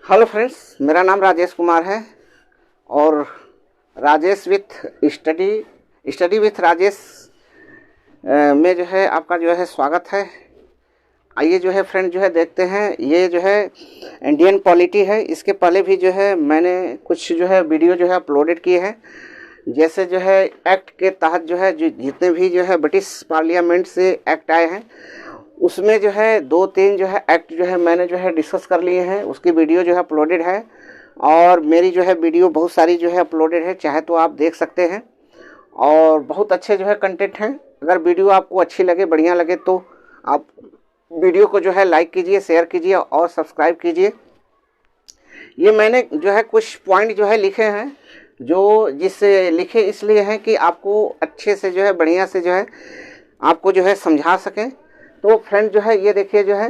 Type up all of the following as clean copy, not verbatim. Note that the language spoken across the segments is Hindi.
हेलो फ्रेंड्स, मेरा नाम राजेश कुमार है और Rajesh with study with Rajesh में जो है आपका जो है स्वागत है। आइए जो है फ्रेंड जो है देखते हैं, ये जो है इंडियन पॉलिटी है। इसके पहले भी जो है मैंने कुछ जो है वीडियो जो है अपलोडेड किए हैं। जैसे जो है एक्ट के तहत जो है जितने भी जो है ब्रिटिश पार्लियामेंट से एक्ट आए हैं, उसमें जो है 2-3 जो है एक्ट जो है मैंने जो है डिस्कस कर लिए हैं। उसकी वीडियो जो है अपलोडेड है और मेरी जो है वीडियो बहुत सारी जो है अपलोडेड है, चाहे तो आप देख सकते हैं। और बहुत अच्छे जो है कंटेंट हैं। अगर वीडियो आपको अच्छी लगे, बढ़िया लगे, तो आप वीडियो को जो है लाइक कीजिए, शेयर कीजिए और सब्सक्राइब कीजिए। ये मैंने जो है कुछ पॉइंट जो है लिखे हैं, जो जिससे लिखे इसलिए हैं कि आपको अच्छे से जो है बढ़िया से जो है आपको जो है समझा सकें। तो फ्रेंड जो है ये देखिए जो है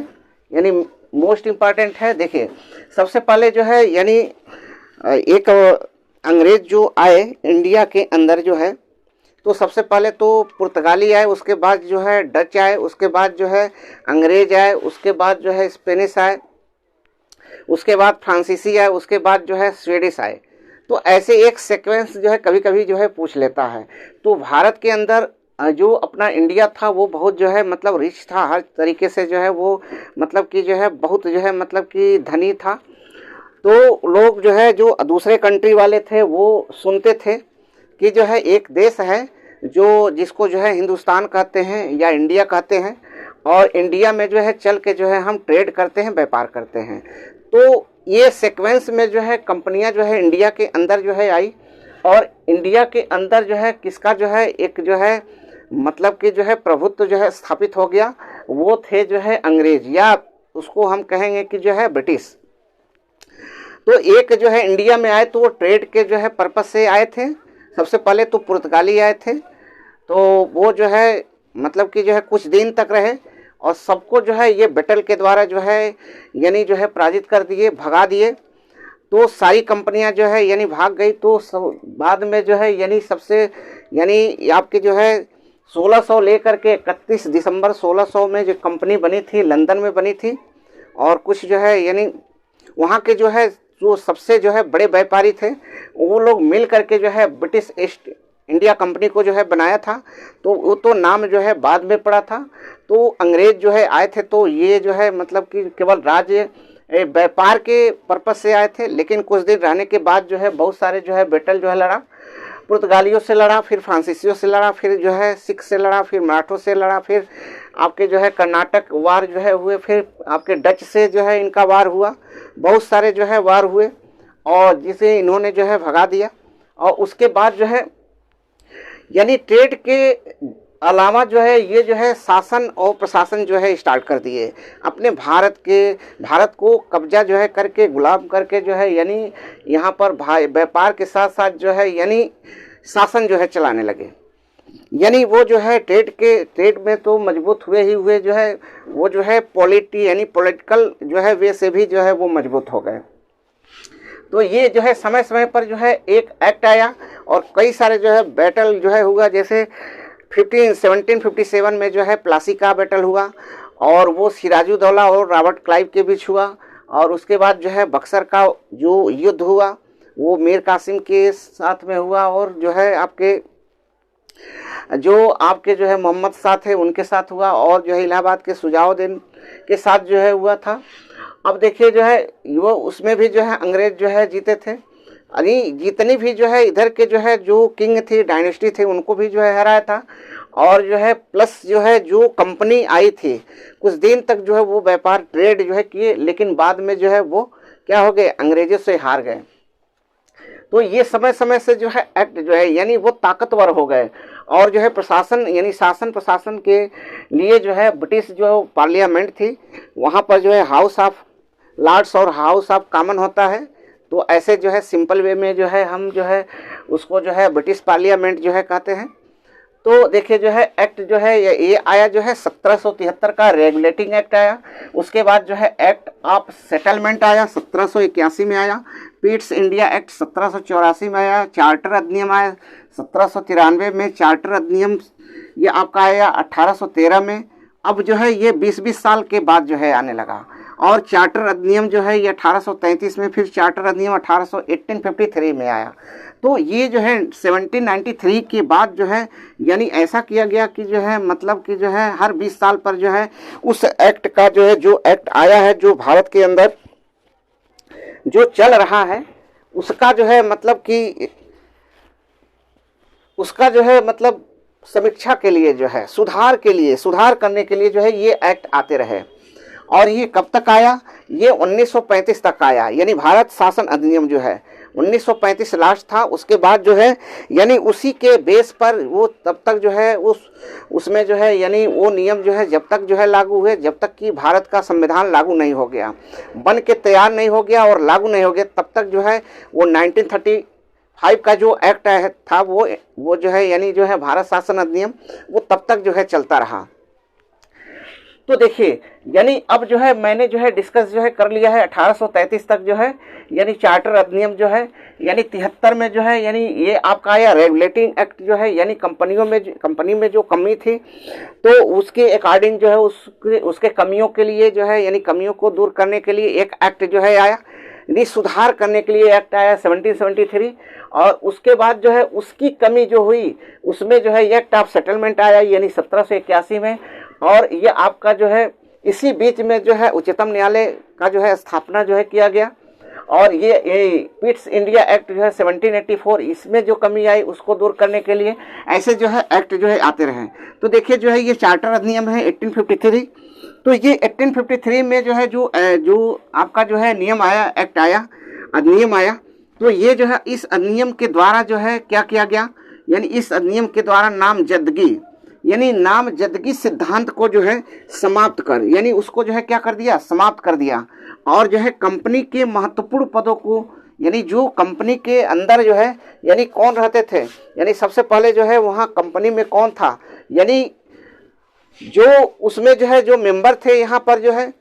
यानी मोस्ट इम्पॉर्टेंट है। देखिए सबसे पहले जो है यानी एक अंग्रेज जो आए इंडिया के अंदर जो है, तो सबसे पहले तो पुर्तगाली आए, उसके बाद जो है डच आए, उसके बाद जो है अंग्रेज आए, उसके बाद जो है स्पेनिश आए, उसके बाद फ्रांसीसी आए, उसके बाद जो है स्वीडिश आए। तो ऐसे एक सीक्वेंस जो है कभी कभी जो है पूछ लेता है। तो भारत के अंदर जो अपना इंडिया था वो बहुत जो है मतलब रिच था, हर तरीके से जो है वो मतलब कि जो है बहुत जो है मतलब कि धनी था। तो लोग जो है जो दूसरे कंट्री वाले थे वो सुनते थे कि जो है एक देश है जो जिसको जो है हिंदुस्तान कहते हैं या इंडिया कहते हैं, और इंडिया में जो है चल के जो है हम ट्रेड करते हैं, व्यापार करते हैं। तो ये सीक्वेंस में जो है कंपनियां जो है इंडिया के अंदर जो है आई, और इंडिया के अंदर जो है किसका जो है एक जो है मतलब कि जो है प्रभुत्व जो है स्थापित हो गया। वो थे जो है अंग्रेज, या उसको हम कहेंगे कि जो है ब्रिटिश। तो एक जो है इंडिया में आए तो वो ट्रेड के जो है पर्पस से आए थे। सबसे पहले तो पुर्तगाली आए थे, तो वो जो है मतलब कि जो है कुछ दिन तक रहे और सबको जो है ये बैटल के द्वारा जो है यानी जो है पराजित कर दिए, भगा दिए। तो सारी कंपनियां जो है यानी भाग गई। तो बाद में जो है यानी सबसे यानी आपके जो है 1600 लेकर के 31 दिसंबर 1600 में जो कंपनी बनी थी, लंदन में बनी थी। और कुछ जो है यानी वहाँ के जो है जो सबसे जो है बड़े व्यापारी थे, वो लोग मिल करके जो है ब्रिटिश ईस्ट इंडिया कंपनी को जो है बनाया था। तो वो तो नाम जो है बाद में पड़ा था। तो अंग्रेज जो है आए थे, तो ये जो है मतलब कि केवल राज्य व्यापार के पर्पस से आए थे। लेकिन कुछ दिन रहने के बाद जो है बहुत सारे जो है बैटल जो है लड़ा, पुर्तगालियों से लड़ा, फिर फ्रांसीसियों से लड़ा, फिर जो है सिख से लड़ा, फिर मराठों से लड़ा, फिर आपके जो है कर्नाटक वार जो है हुए, फिर आपके डच से जो है इनका वार हुआ। बहुत सारे जो है वार हुए और जिसे इन्होंने जो है भगा दिया। और उसके बाद जो है यानी ट्रेड के अलावा जो है ये जो है शासन और प्रशासन जो है स्टार्ट कर दिए। अपने भारत को कब्जा जो है करके, गुलाम करके जो है यानी यहाँ पर व्यापार के साथ साथ जो है यानी शासन जो है चलाने लगे। यानी वो जो है ट्रेड में तो मजबूत हुए ही हुए, जो है वो जो है यानी पॉलिटिकल जो है वे से भी जो है वो मजबूत हो गए। तो ये जो है समय समय पर जो है एक एक्ट आया और कई सारे जो है बैटल जो है हुआ। जैसे 1757 में जो है प्लासी का बैटल हुआ और वो सिराजुद्दौला और रॉबर्ट क्लाइव के बीच हुआ। और उसके बाद जो है बक्सर का जो युद्ध हुआ वो मीर कासिम के साथ में हुआ, और जो है आपके जो है मोहम्मद शाह थे उनके साथ हुआ, और जो है इलाहाबाद के सुजाउद्दीन के साथ जो है हुआ था। अब देखिए जो है वो उसमें भी जो है अंग्रेज जो है जीते थे। अरे जितनी भी जो है इधर के जो है जो किंग थी, डायनेस्टी थे, उनको भी जो है हराया था। और जो है प्लस जो है जो कंपनी आई थी, कुछ दिन तक जो है वो व्यापार ट्रेड जो है किए, लेकिन बाद में जो है वो क्या हो गए, अंग्रेजों से हार गए। तो ये समय समय से जो है एक्ट जो है यानी वो ताकतवर हो गए। और जो है प्रशासन यानी शासन प्रशासन के लिए जो है ब्रिटिश जो पार्लियामेंट थी, वहाँ पर जो है हाउस ऑफ लॉर्ड्स और हाउस ऑफ कॉमन होता है। तो ऐसे जो है सिंपल वे में जो है हम जो है उसको जो है ब्रिटिश पार्लियामेंट जो है कहते हैं। तो देखिए जो है एक्ट जो है ये आया जो है 1773 का रेगुलेटिंग एक्ट आया। उसके बाद जो है एक्ट ऑफ सेटलमेंट आया, 1781 में आया। पीट्स इंडिया एक्ट 1784 में आया। चार्टर अधिनियम आया 1793 में। चार्टर अधिनियम ये आपका आया 1813 में। अब जो है ये 20-20 साल के बाद जो है आने लगा। और चार्टर अधिनियम जो है ये 1833 में, फिर चार्टर अधिनियम 1853 में आया। तो ये जो है 1793 के बाद जो है यानी ऐसा किया गया कि जो है मतलब कि जो है हर 20 साल पर जो है उस एक्ट का जो है, जो एक्ट आया है जो भारत के अंदर जो चल रहा है उसका जो है मतलब कि उसका जो है मतलब समीक्षा के लिए जो है सुधार के लिए, सुधार करने के लिए जो है ये एक्ट आते रहे। और ये कब तक आया? ये 1935 तक आया, यानी भारत शासन अधिनियम जो है 1935 लास्ट था। उसके बाद जो है यानी उसी के बेस पर वो तब तक जो है उसमें जो है यानी वो नियम जो है जब तक जो है लागू हुए, जब तक कि भारत का संविधान लागू नहीं हो गया, बन के तैयार नहीं हो गया और लागू नहीं हो गया, तब तक जो है वो 1935 का जो एक्ट था वो जो है यानी जो है भारत शासन अधिनियम वो तब तक जो है चलता रहा। तो देखिए यानी अब जो है मैंने जो है डिस्कस जो है कर लिया है 1833 तक जो है यानी चार्टर अधिनियम जो है, यानी 73 में जो है यानी ये आपका आया रेगुलेटिंग एक्ट जो है, यानी कंपनी में जो कमी थी तो उसके अकॉर्डिंग जो है उसके कमियों के लिए जो है यानी कमियों को दूर करने के लिए एक एक्ट जो है आया, यानी सुधार करने के लिए एक्ट आया 1773। और उसके बाद जो है उसकी कमी जो हुई उसमें जो है एक्ट ऑफ सेटलमेंट आया यानी 1781 में। और ये आपका जो है इसी बीच में जो है उच्चतम न्यायालय का जो है स्थापना जो है किया गया। और ये पिट्स इंडिया एक्ट जो है 1784, इसमें जो कमी आई उसको दूर करने के लिए ऐसे जो है एक्ट जो है आते रहे। तो देखिए जो है ये चार्टर अधिनियम है 1853। तो ये 1853 में जो है जो आपका जो है नियम आया, एक्ट आया, अधिनियम आया। तो ये जो है इस अधिनियम के द्वारा जो है क्या किया गया, यानी इस अधिनियम के द्वारा नामजदगी यानी नामजदगी सिद्धांत को जो है समाप्त कर, यानी उसको जो है क्या कर दिया, समाप्त कर दिया। और जो है कंपनी के महत्वपूर्ण पदों को, यानी जो कंपनी के अंदर जो है यानी कौन रहते थे, यानी सबसे पहले जो है वहाँ कंपनी में कौन था, यानी जो उसमें जो है जो मेंबर थे यहाँ पर जो है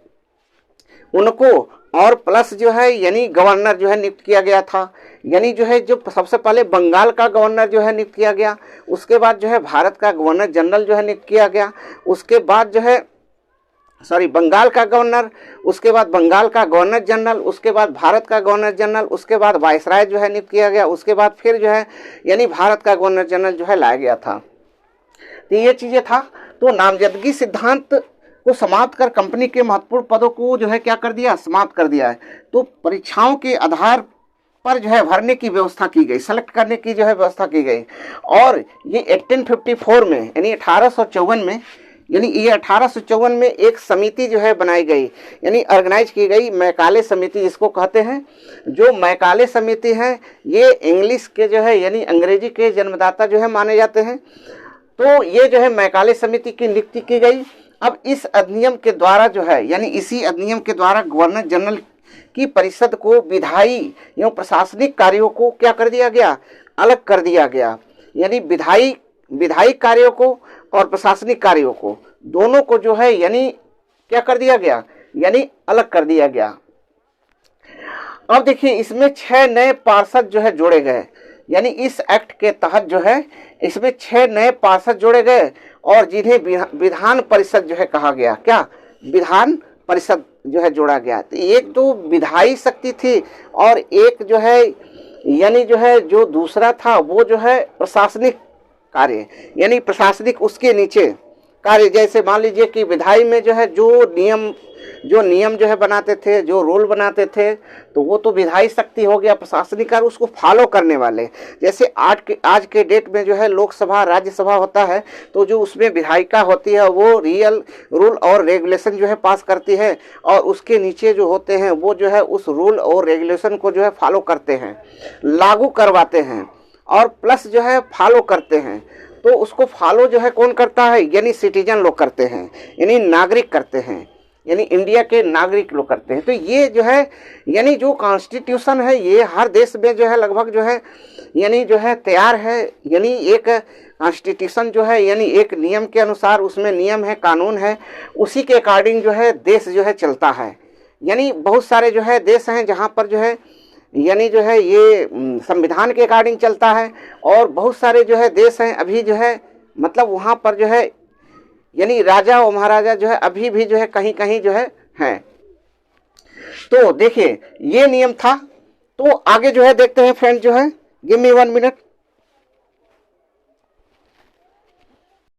उनको, और प्लस जो है यानी गवर्नर जो है नियुक्त किया गया था। यानी जो है जो सबसे पहले बंगाल का गवर्नर जो है नियुक्त किया गया, उसके बाद जो है भारत का गवर्नर जनरल जो है नियुक्त किया गया, उसके बाद जो है बंगाल का गवर्नर, उसके बाद बंगाल का गवर्नर जनरल, उसके बाद भारत का गवर्नर जनरल, उसके बाद वायसराय जो है नियुक्त किया गया, उसके बाद फिर जो है यानी भारत का गवर्नर जनरल जो है लाया गया था। तो ये चीज़ें था। तो नामजदगी सिद्धांत को समाप्त कर कंपनी के महत्वपूर्ण पदों को जो है क्या कर दिया, समाप्त कर दिया है। तो परीक्षाओं के आधार पर जो है भरने की व्यवस्था की गई, सेलेक्ट करने की जो है व्यवस्था की गई। और ये 1854 में यानी 1854 में, यानी ये 1854 में एक समिति जो है बनाई गई, यानी ऑर्गेनाइज की गई, मैकाले समिति जिसको कहते हैं। जो मैकाले समिति है ये इंग्लिश के जो है यानी अंग्रेजी के जन्मदाता जो है माने जाते हैं। तो ये जो है मैकाले समिति की नियुक्ति की गई। अब इस अधिनियम के द्वारा जो है यानी इसी अधिनियम के द्वारा गवर्नर जनरल की परिषद को विधायी एवं प्रशासनिक कार्यों को क्या कर दिया गया, अलग कर दिया गया। यानी विधायी कार्यों को और प्रशासनिक कार्यों को दोनों को जो है यानी क्या कर दिया गया, यानी अलग कर दिया गया। अब देखिए इसमें 6 नए पार्षद जो है जोड़े गए, यानी इस एक्ट के तहत जो है इसमें 6 नए पार्षद जोड़े गए और जिन्हें विधान परिषद जो है कहा गया। क्या, विधान परिषद जो है जोड़ा गया। तो एक तो विधायी शक्ति थी और एक जो है यानी जो है जो दूसरा था वो जो है प्रशासनिक कार्य, यानी प्रशासनिक उसके नीचे कार्य। जैसे मान लीजिए कि विधायी में जो है जो नियम जो है बनाते थे, जो रूल बनाते थे, तो वो तो विधायी शक्ति हो गया। प्रशासनिक कार्य उसको फॉलो करने वाले, जैसे आज के डेट में जो है लोकसभा राज्यसभा होता है, तो जो उसमें विधायिका होती है वो रियल रूल और रेगुलेशन जो है पास करती है और उसके नीचे जो होते हैं वो जो है उस रूल और रेगुलेशन को जो है फॉलो करते हैं, लागू करवाते हैं और प्लस जो है फॉलो करते हैं। तो उसको फॉलो जो है कौन करता है, यानी सिटीजन लोग करते हैं, यानी नागरिक करते हैं, यानी इंडिया के नागरिक लोग करते हैं। तो ये जो है यानी जो कॉन्स्टिट्यूशन है ये हर देश में जो है लगभग जो है यानी जो है तैयार है। यानी एक कॉन्स्टिट्यूशन जो है यानी एक नियम के अनुसार उसमें नियम है, कानून है, उसी के अकॉर्डिंग जो है देश जो है चलता है। यानी बहुत सारे जो है देश हैं जहाँ पर जो है यानी जो है ये संविधान के अकॉर्डिंग चलता है और बहुत सारे जो है देश हैं अभी जो है मतलब वहाँ पर जो है यानी राजा और महाराजा जो है अभी भी जो है कहीं कहीं जो है हैं। तो देखिए ये नियम था। तो आगे जो है देखते हैं फ्रेंड, जो है गिव मी 1 मिनट।